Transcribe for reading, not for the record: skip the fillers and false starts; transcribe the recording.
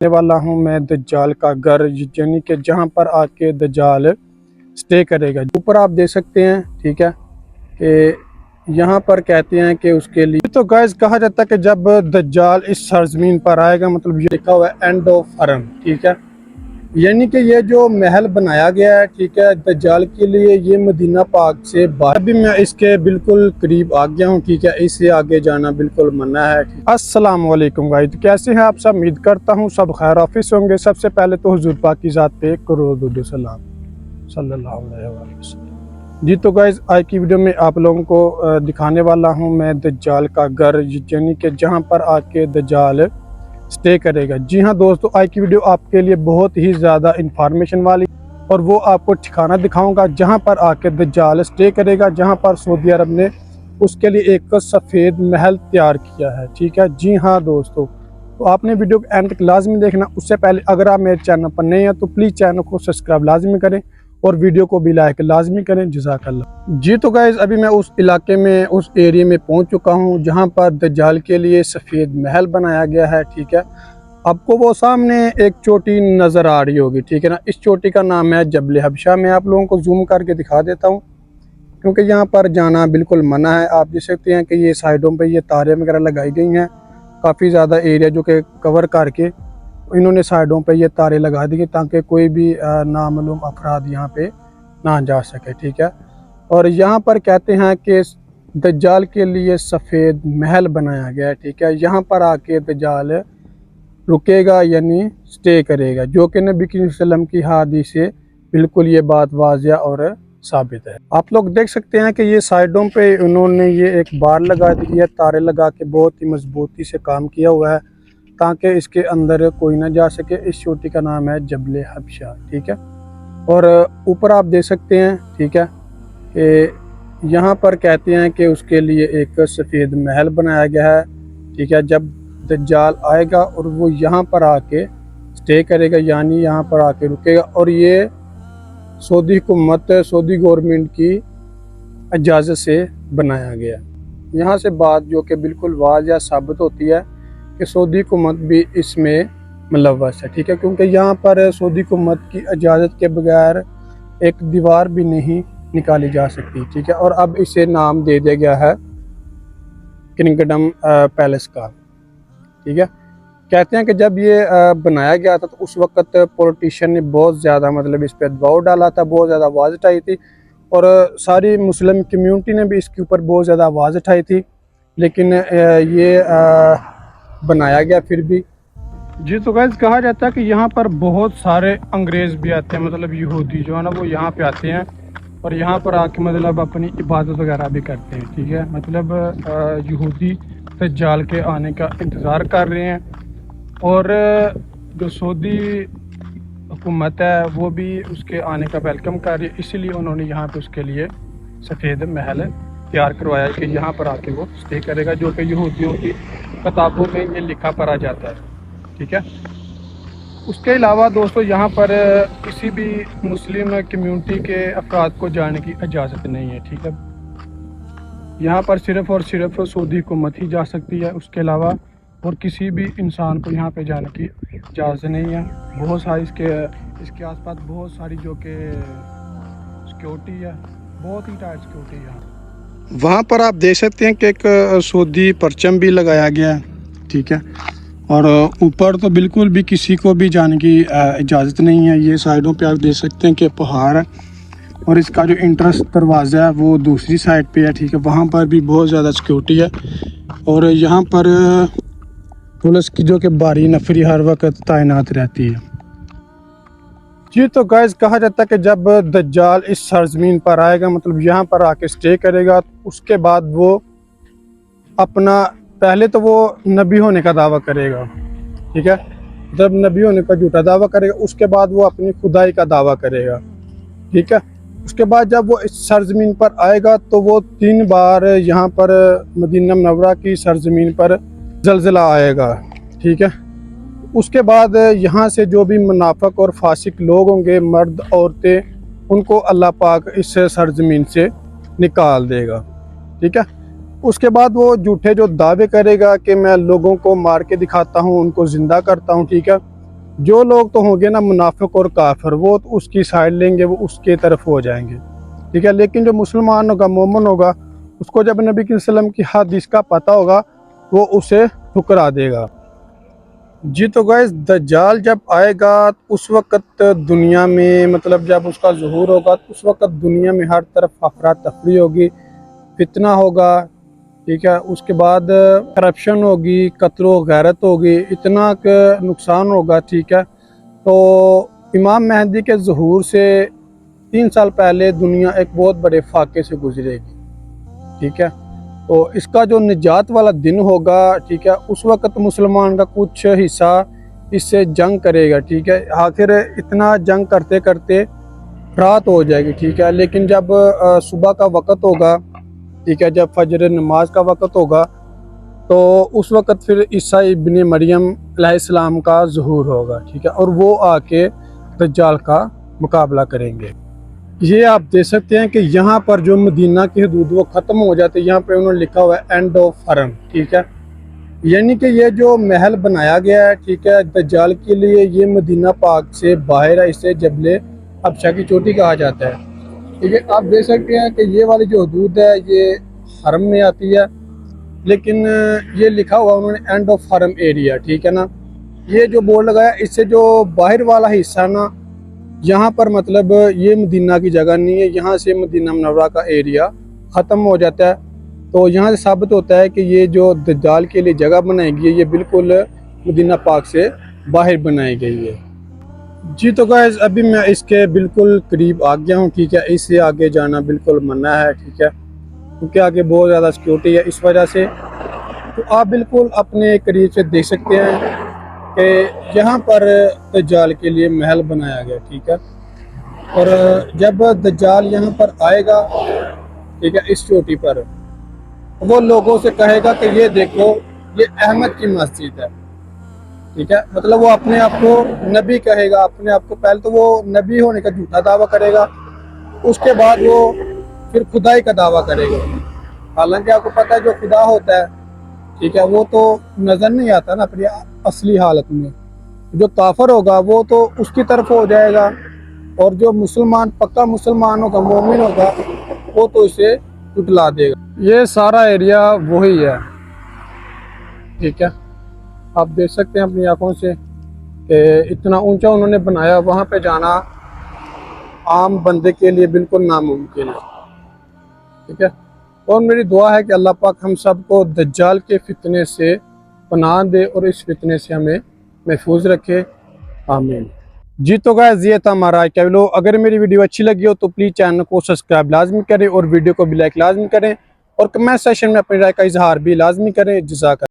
वाला हूँ मैं दज्जाल का घर, यानी कि जहाँ पर आके दज्जाल स्टे करेगा। ऊपर आप देख सकते हैं, ठीक है, कि यहाँ पर कहते हैं कि उसके लिए तो गाइस कहा जाता है कि जब दज्जाल इस सरजमीन पर आएगा, मतलब ये लिखा हुआ है एंड ऑफ हरम, ठीक है, यानी कि ये जो महल बनाया गया है, ठीक है, दज्जाल के लिए, ये मदीना पाक से बाहर। अभी मैं इसके बिल्कुल करीब आ गया हूँ, ठीक है, इससे आगे जाना बिल्कुल मना है। अस्सलाम वालेकुम गाइस, कैसे हैं आप सब? उम्मीद करता हूँ सब खैर ऑफिस होंगे। सबसे पहले तो हुजूर पाक की ज़ात पे करोड़ दुरूद सलाम सल्लल्लाहु अलैहि वसल्लम। जी तो गाइस आज की वीडियो में आप लोगों को दिखाने वाला हूँ मैं दज्जाल का घर, यानी कि जहाँ पर आके दज्जाल स्टे करेगा। जी हाँ दोस्तों, आज की वीडियो आपके लिए बहुत ही ज़्यादा इंफॉर्मेशन वाली, और वो आपको ठिकाना दिखाऊंगा जहाँ पर आके दज्जाल स्टे करेगा, जहाँ पर सऊदी अरब ने उसके लिए एक सफ़ेद महल तैयार किया है। ठीक है, जी हाँ दोस्तों, तो आपने वीडियो को एंड तक लाजमी देखना। उससे पहले अगर आप मेरे चैनल पर नए हैं तो प्लीज़ चैनल को सब्सक्राइब लाजमी करें और वीडियो को भी लाइक लाजमी करें। जज़ाकल्लाह। जी तो गाइज़ अभी मैं उस इलाके में, उस एरिया में पहुंच चुका हूं जहां पर दज्जाल के लिए सफ़ेद महल बनाया गया है। ठीक है, आपको वो सामने एक चोटी नज़र आ रही होगी, ठीक है ना। इस चोटी का नाम है जबल हबशा। मैं आप लोगों को जूम करके दिखा देता हूँ, क्योंकि यहाँ पर जाना बिल्कुल मना है। आप देख सकते हैं कि ये साइडों पर ये तारें वगैरह लगाई गई हैं, काफ़ी ज़्यादा एरिया जो कि कवर करके इन्होंने साइडों पे ये तारे लगा दी ताकि कोई भी नामालूम अफराद यहाँ पे ना जा सके। ठीक है, और यहाँ पर कहते हैं कि दज्जाल के लिए सफ़ेद महल बनाया गया है। ठीक है, यहाँ पर आके दज्जाल रुकेगा यानी स्टे करेगा, जो कि नबी करीम सल्लल्लाहु अलैहि वसल्लम की हदीस से बिल्कुल ये बात वाज़िया और साबित है। आप लोग देख सकते हैं कि ये साइडों पे उन्होंने ये एक बार लगा दी है, तारे लगा के बहुत ही मजबूती से काम किया हुआ है ताकि इसके अंदर कोई ना जा सके। इस चोटी का नाम है जबल हबशा। ठीक है, और ऊपर आप देख सकते हैं, ठीक है, कि यहाँ पर कहते हैं कि उसके लिए एक सफ़ेद महल बनाया गया है। ठीक है, जब दज्जाल आएगा और वो यहाँ पर आके स्टे करेगा, यानी यहाँ पर आके रुकेगा, और ये सऊदी हुकूमत, सऊदी गवर्नमेंट की इजाज़त से बनाया गया। यहाँ से बात जो कि बिल्कुल वाज़िया साबित होती है कि सऊदी हुकूमत भी इसमें मुलव्वस है। ठीक है, क्योंकि यहाँ पर सऊदी हुकूमत की इजाज़त के बगैर एक दीवार भी नहीं निकाली जा सकती। ठीक है, और अब इसे नाम दे दिया गया है किंगडम पैलेस का। ठीक है, कहते हैं कि जब ये बनाया गया था तो उस वक्त पॉलिटिशियन ने बहुत ज़्यादा, मतलब इस पर दबाव डाला था, बहुत ज़्यादा आवाज़ उठाई थी, और सारी मुस्लिम कम्यूनिटी ने भी इसके ऊपर बहुत ज़्यादा आवाज़ उठाई थी, लेकिन ये बनाया गया फिर भी। जी तो गाइस कहा जाता है कि यहाँ पर बहुत सारे अंग्रेज़ भी आते हैं, मतलब यहूदी जो है ना, वो यहाँ पे आते हैं और यहाँ पर आके मतलब अपनी इबादत वगैरह भी करते हैं। ठीक है, मतलब यहूदी दज्जाल के आने का इंतज़ार कर रहे हैं, और जो सऊदी हुकूमत है वो भी उसके आने का वेलकम कर रही है। इसीलिए उन्होंने यहाँ पे उसके लिए सफ़ेद महल तैयार करवाया कि यहाँ पर आके वो स्टे करेगा, जो कि यहूदियों की किताबों में ये लिखा पढ़ा जाता है। ठीक है, उसके अलावा दोस्तों यहाँ पर किसी भी मुस्लिम कम्यूनिटी के अफराद को जाने की इजाज़त नहीं है। ठीक है, यहाँ पर सिर्फ़ और सिर्फ सऊदी हुकूमत ही जा सकती है, उसके अलावा और किसी भी इंसान को यहाँ पे जाने की इजाज़त नहीं है। बहुत सारी इसके आसपास बहुत सारी जो कि सिक्योरिटी है, बहुत ही टाइट सिक्योरिटी है। वहाँ पर आप देख सकते हैं कि एक सऊदी परचम भी लगाया गया है। ठीक है, और ऊपर तो बिल्कुल भी किसी को भी जाने की इजाज़त नहीं है। ये साइडों पे आप देख सकते हैं कि पहाड़ है, और इसका जो इंट्रेंस दरवाज़ा है वो दूसरी साइड पे है। ठीक है, वहाँ पर भी बहुत ज़्यादा सिक्योरिटी है, और यहाँ पर पुलिस की जो कि भारी नफरी हर वक्त तैनात रहती है। जी तो गाइस कहा जाता है कि जब दज्जाल इस सरजमीन पर आएगा, मतलब यहाँ पर आके स्टे करेगा, उसके बाद वो अपना, पहले तो वो नबी होने का दावा करेगा। ठीक है, जब नबी होने का झूठा दावा करेगा, उसके बाद वो अपनी खुदाई का दावा करेगा। ठीक है, उसके बाद जब वो इस सरजमीन पर आएगा तो वो 3 बार यहाँ पर मदीना मुनव्वरा की सरजमीन पर ज़लज़ला आएगा। ठीक है, उसके बाद यहाँ से जो भी मुनाफिक और फासिक लोग होंगे, मर्द औरतें, उनको अल्लाह पाक इस सरजमीन से निकाल देगा। ठीक है, उसके बाद वो झूठे जो दावे करेगा कि मैं लोगों को मार के दिखाता हूँ, उनको ज़िंदा करता हूँ, ठीक है, जो लोग तो होंगे ना मुनाफिक और काफिर, वो तो उसकी साइड लेंगे, वो उसके तरफ हो जाएंगे, ठीक है। लेकिन जो मुसलमान होगा, मोमिन होगा, उसको जब नबी के वसल्लम की हदीस का पता होगा, वो उसे ठुकरा देगा। जी तो गाइस, दज्जाल जब आएगा उस वक़्त दुनिया में, मतलब जब उसका ज़ुहूर होगा तो उस वक़्त दुनिया में हर तरफ अफरा तफरी होगी, फितना होगा, ठीक है। उसके बाद करप्शन होगी, कत्ल व गैरत होगी, इतना नुकसान होगा, ठीक है। तो इमाम मेहदी के ज़ुहूर से 3 साल पहले दुनिया एक बहुत बड़े फाके से गुजरेगी, ठीक है। तो इसका जो निजात वाला दिन होगा, ठीक है, उस वक़्त मुसलमान का कुछ हिस्सा इससे जंग करेगा, ठीक है। आखिर इतना जंग करते करते रात हो जाएगी, ठीक है। लेकिन जब सुबह का वक़्त होगा, ठीक है, जब फजर नमाज का वक़्त होगा, तो उस वक़्त फिर ईसा इब्ने मरियम अलैहिस्सलाम का ज़ुहूर होगा, ठीक है। और वो आके दज्जाल का मुकाबला करेंगे। ये आप देख सकते हैं कि यहाँ पर जो मदीना की हदूद वो ख़त्म हो जाते हैं, यहाँ पे उन्होंने लिखा हुआ है एंड ऑफ हरम, ठीक है। यानी कि ये जो महल बनाया गया है, ठीक है, दज्जाल के लिए, ये मदीना पाक से बाहर है, इसे जबले हबशा की चोटी कहा जाता है, ठीक है। आप देख सकते हैं कि ये वाली जो हदूद है ये हरम में आती है, लेकिन ये लिखा हुआ उन्होंने एंड ऑफ हरम एरिया, ठीक है ना। ये जो बोर्ड लगाया, इससे जो बाहर वाला हिस्सा ना, यहाँ पर मतलब ये मदीना की जगह नहीं है, यहाँ से मदीना मुनव्वरा का एरिया ख़त्म हो जाता है। तो यहाँ से साबित होता है कि ये जो दज्जाल के लिए जगह बनाई गई है, ये बिल्कुल मदीना पाक से बाहर बनाई गई है। जी तो गाइस, अभी मैं इसके बिल्कुल करीब आ गया हूँ, ठीक है। इससे आगे जाना बिल्कुल मना है, ठीक है, क्योंकि आगे बहुत ज़्यादा सिक्योरिटी है इस वजह से। तो आप बिल्कुल अपने करीब से देख सकते हैं कि यहाँ पर दज्जाल के लिए महल बनाया गया, ठीक है। और जब दज्जाल यहाँ पर आएगा, ठीक है, इस चोटी पर, वो लोगों से कहेगा कि ये देखो, ये अहमद की मस्जिद है, ठीक है। मतलब वो अपने आप को नबी कहेगा, अपने आप को पहले तो वो नबी होने का झूठा दावा करेगा, उसके बाद वो फिर खुदाई का दावा करेगा। हालांकि आपको पता है जो खुदा होता है, ठीक है, वो तो नज़र नहीं आता ना अपनी असली हालत में। जो काफर होगा वो तो उसकी तरफ हो जाएगा, और जो मुसलमान, पक्का मुसलमान होगा, मोमिन होगा, वो तो इसे टुटला देगा। ये सारा एरिया वही है, ठीक है। आप देख सकते हैं अपनी आंखों से कि इतना ऊंचा उन्होंने बनाया, वहाँ पे जाना आम बंदे के लिए बिल्कुल नामुमकिन है, ठीक है। और मेरी दुआ है कि अल्लाह पाक हम सब को दज्जाल के फितने से पनाह दे और इस फितने से हमें महफूज रखे, आमीन। जी तो गाइस, ये था हमारा आज का वीडियो। अगर मेरी वीडियो अच्छी लगी हो तो प्लीज़ चैनल को सब्सक्राइब लाजमी करें और वीडियो को भी लाइक लाजमी करें, और कमेंट सेशन में अपनी राय का इजहार भी लाजमी करें। जज़ाक